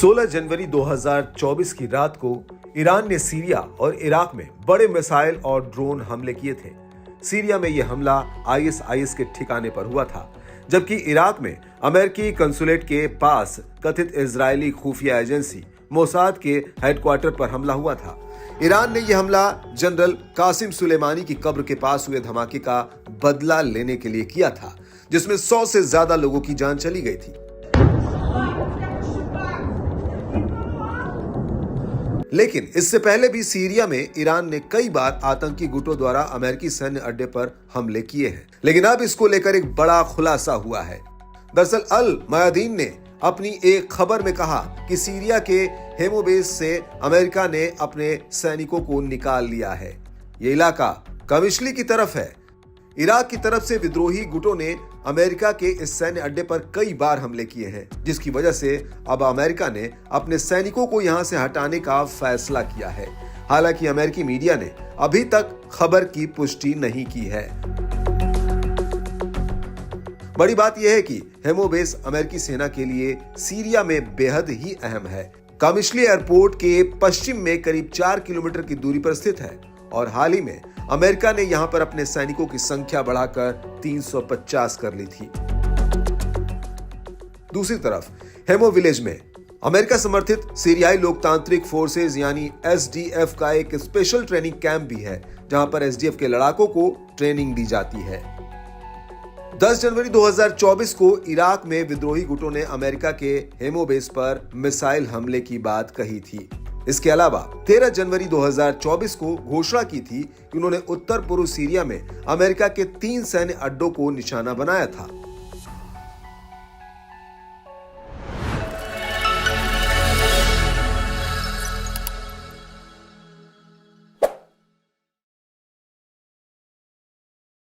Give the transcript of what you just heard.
16 जनवरी 2024 की रात को ईरान ने सीरिया और इराक में बड़े मिसाइल और ड्रोन हमले किए थे। सीरिया में यह हमला आईएसआईएस के ठिकाने पर हुआ था, जबकि इराक में अमेरिकी कंसुलेट के पास कथित इजरायली खुफिया एजेंसी मोसाद के हेडक्वार्टर पर हमला हुआ था। ईरान ने यह हमला जनरल कासिम सुलेमानी की कब्र के पास हुए धमाके का बदला लेने के लिए किया था, जिसमें 100 से ज्यादा लोगों की जान चली गई थी। लेकिन इससे पहले भी सीरिया में ईरान ने कई बार आतंकी गुटों द्वारा अमेरिकी सैन्य अड्डे पर हमले किए हैं, लेकिन अब इसको लेकर एक बड़ा खुलासा हुआ है। दरअसल अल मयादीन ने अपनी एक खबर में कहा कि सीरिया के हेमोबेस से अमेरिका ने अपने सैनिकों को निकाल लिया है। ये इलाका कमिश्ली की तरफ है। इराक की तरफ से विद्रोही गुटों ने अमेरिका के इस सैन्य अड्डे पर कई बार हमले किए हैं, जिसकी वजह से अब अमेरिका ने अपने सैनिकों को यहां से हटाने का फैसला किया है। हालांकि अमेरिकी मीडिया ने अभी तक खबर की पुष्टि नहीं की है। बड़ी बात यह है कि हेमोबेस अमेरिकी सेना के लिए सीरिया में बेहद ही अहम है। कामिश्ली एयरपोर्ट के पश्चिम में करीब 4 किलोमीटर की दूरी पर स्थित है और हाल ही में अमेरिका ने यहां पर अपने सैनिकों की संख्या बढ़ाकर 350 कर ली थी। दूसरी तरफ हेमो विलेज में अमेरिका समर्थित सीरियाई लोकतांत्रिक फोर्सेज यानी एसडीएफ का एक स्पेशल ट्रेनिंग कैंप भी है, जहां पर एसडीएफ के लड़ाकों को ट्रेनिंग दी जाती है। 10 जनवरी 2024 को इराक में विद्रोही गुटों ने अमेरिका के हेमोबेस पर मिसाइल हमले की बात कही थी। इसके अलावा 13 जनवरी 2024 को घोषणा की थी कि उन्होंने उत्तर पूर्व सीरिया में अमेरिका के 3 सैन्य अड्डों को निशाना बनाया था।